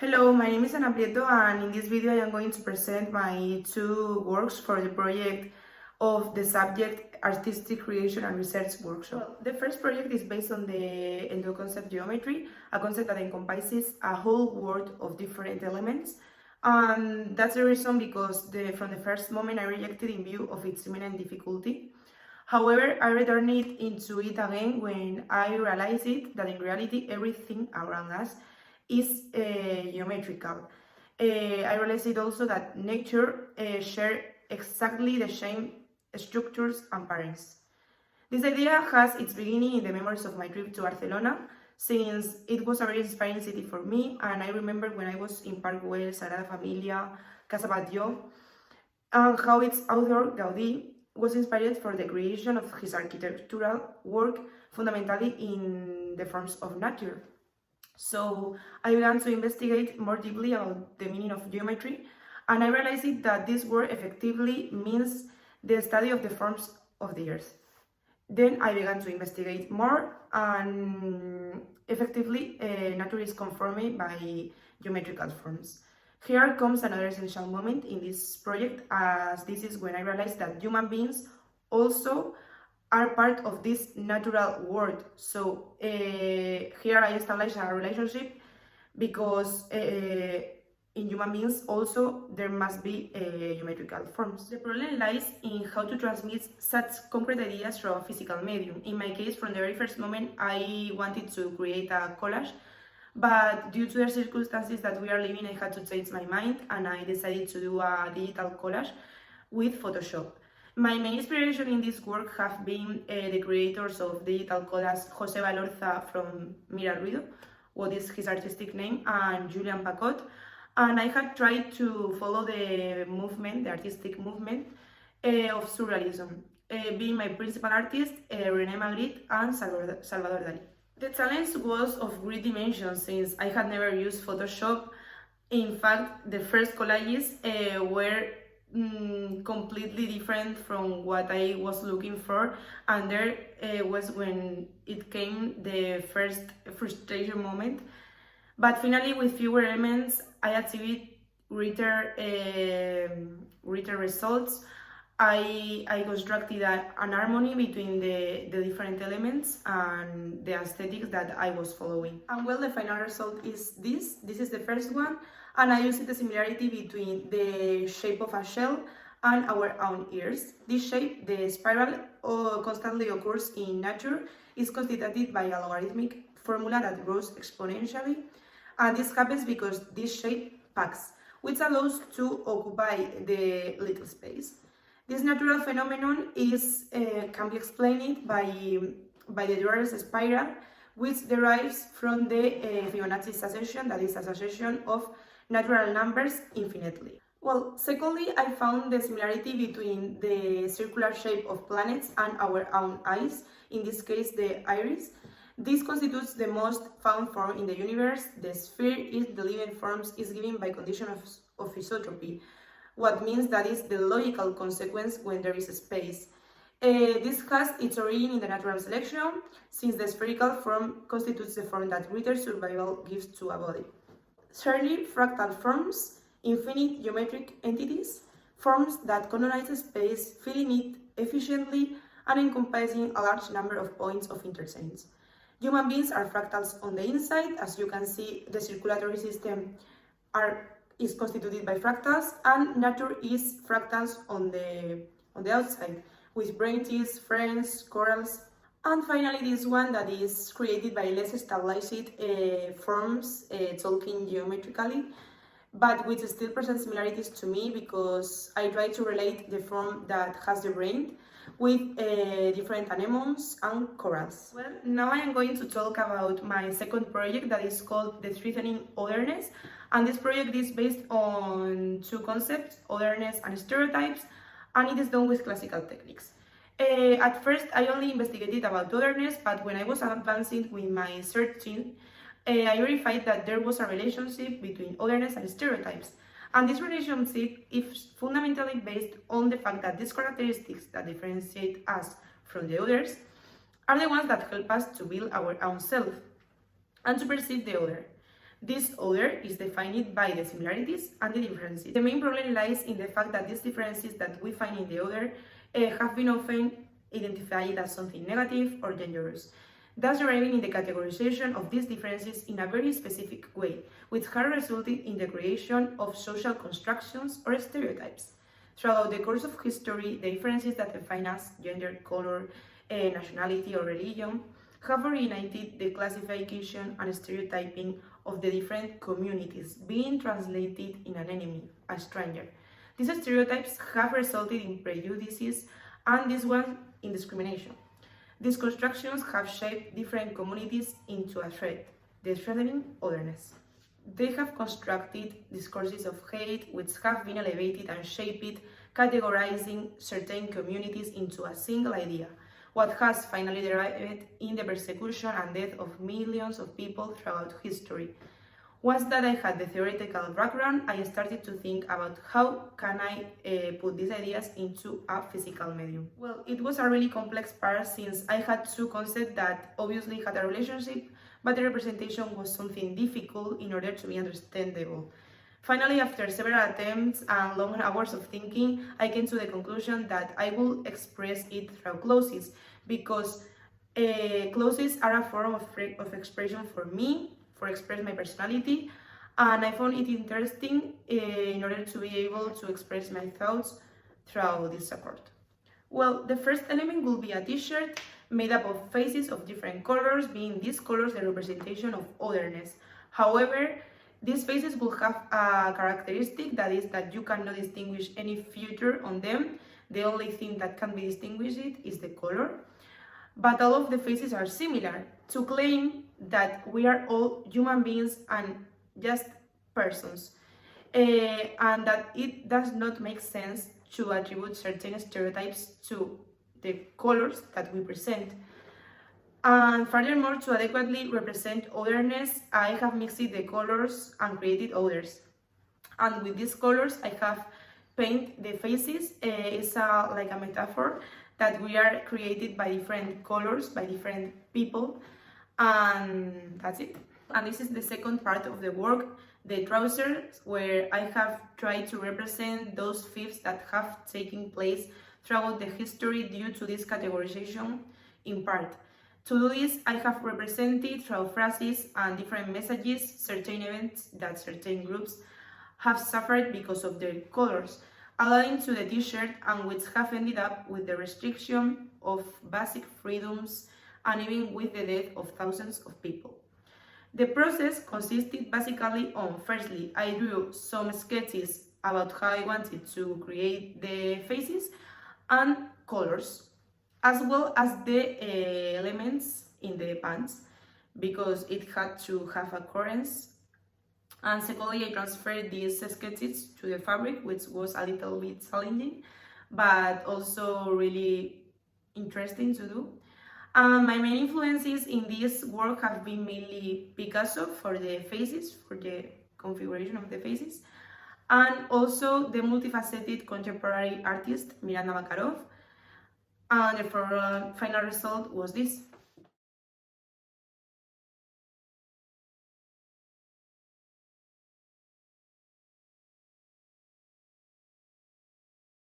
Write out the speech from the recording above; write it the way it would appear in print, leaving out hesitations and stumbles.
Hello, my name is Ana Prieto, and in this video I am going to present my two works for the project of the subject Artistic Creation and Research Workshop. Well, the first project is based on the endoconcept geometry, a concept that encompasses a whole world of different elements. And that's the reason because from the first moment I rejected in view of its imminent difficulty. However, I returned into it again when I realized that in reality everything around us is geometrical. I realized it also that nature share exactly the same structures and patterns. This idea has its beginning in the memories of my trip to Barcelona, since it was a very inspiring city for me, and I remember when I was in Park Güell, Sagrada Familia, Casa Batlló, and how its author, Gaudí, was inspired for the creation of his architectural work fundamentally in the forms of nature. So I began to investigate more deeply about the meaning of geometry, and I realized that this word effectively means the study of the forms of the earth. Then I began to investigate more, and effectively, nature is conformed by geometrical forms. Here comes another essential moment in this project, as this is when I realized that human beings also are part of this natural world. So here I establish a relationship because in human beings also there must be geometrical forms. The problem lies in how to transmit such concrete ideas through a physical medium. In my case, from the very first moment, I wanted to create a collage, but due to the circumstances that we are living, I had to change my mind and I decided to do a digital collage with Photoshop. My main inspiration in this work have been the creators of digital collage, Jose Valorza from Mira Ruido, what is his artistic name, and Julian Pacot. And I have tried to follow the movement, the artistic movement of surrealism, being my principal artist, René Magritte and Salvador Dalí. The challenge was of great dimensions since I had never used Photoshop. In fact, the first collages were completely different from what I was looking for, and there was when it came the first frustration moment. But finally, with fewer elements, I achieved greater results. I constructed an harmony between the different elements and the aesthetics that I was following. And well, the final result is this. This is the first one, and I used the similarity between the shape of a shell and our own ears. This shape, the spiral, constantly occurs in nature, is constituted by a logarithmic formula that grows exponentially, and this happens because this shape packs, which allows to occupy the little space. This natural phenomenon can be explained by the Durares spiral, which derives from the Fibonacci succession, that is a succession of natural numbers infinitely. Well, secondly, I found the similarity between the circular shape of planets and our own eyes, in this case the iris. This constitutes the most found form in the universe. The sphere is the living forms is given by condition of isotropy, what means that is the logical consequence when there is a space. This has its origin in the natural selection, since the spherical form constitutes the form that greater survival gives to a body. Thirdly, fractal forms, infinite geometric entities, forms that colonize space, filling it efficiently and encompassing a large number of points of interchange. Human beings are fractals on the inside. As you can see, the circulatory system is constituted by fractals, and nature is fractals on the outside, with branches, ferns, corals, and finally this one that is created by less stabilized forms, talking geometrically, but which still presents similarities to me because I try to relate the form that has the brain with different anemones and corals. Well, now I am going to talk about my second project that is called The Threatening Otherness, and this project is based on two concepts, otherness and stereotypes, and it is done with classical techniques. At first, I only investigated about otherness, but when I was advancing with my searching, I verified that there was a relationship between otherness and stereotypes. And this relationship is fundamentally based on the fact that these characteristics that differentiate us from the others are the ones that help us to build our own self and to perceive the other. This other is defined by the similarities and the differences. The main problem lies in the fact that these differences that we find in the other have been often identified as something negative or dangerous, thus arriving in the categorization of these differences in a very specific way, which has resulted in the creation of social constructions or stereotypes. Throughout the course of history, the differences that define us, gender, color, nationality, or religion, have originated the classification and stereotyping of the different communities, being translated in an enemy, a stranger. These stereotypes have resulted in prejudices and this one in discrimination. These constructions have shaped different communities into a threat, the threatening otherness. They have constructed discourses of hate which have been elevated and shaped, categorizing certain communities into a single idea, what has finally derived in the persecution and death of millions of people throughout history. Once that I had the theoretical background, I started to think about how can I put these ideas into a physical medium. Well, it was a really complex part since I had two concepts that obviously had a relationship, but the representation was something difficult in order to be understandable. Finally, after several attempts and long hours of thinking, I came to the conclusion that I will express it through clauses, because clauses are a form of expression for me, for express my personality, and I found it interesting in order to be able to express my thoughts through this support. Well, the first element will be a t-shirt made up of faces of different colors, being these colors the representation of otherness. However, these faces will have a characteristic, that is that you cannot distinguish any feature on them. The only thing that can be distinguished is the color. But all of the faces are similar, to claim that we are all human beings and just persons, and that it does not make sense to attribute certain stereotypes to the colors that we present. And furthermore, to adequately represent otherness, I have mixed the colors and created others. And with these colors, I have painted the faces. It's like a metaphor that we are created by different colors, by different people, and that's it. And this is the second part of the work, the trousers, where I have tried to represent those fibs that have taken place throughout the history due to this categorization in part. To do this, I have represented through phrases and different messages certain events that certain groups have suffered because of their colors, alluding to the t-shirt, and which have ended up with the restriction of basic freedoms and even with the death of thousands of people. The process consisted basically on, firstly, I drew some sketches about how I wanted to create the faces and colors, as well as the elements in the pants, because it had to have a coherence. And secondly, I transferred these sketches to the fabric, which was a little bit challenging, but also really interesting to do. My main influences in this work have been mainly Picasso for the faces, for the configuration of the faces, and also the multifaceted contemporary artist Miranda Makarov. And the final result was this.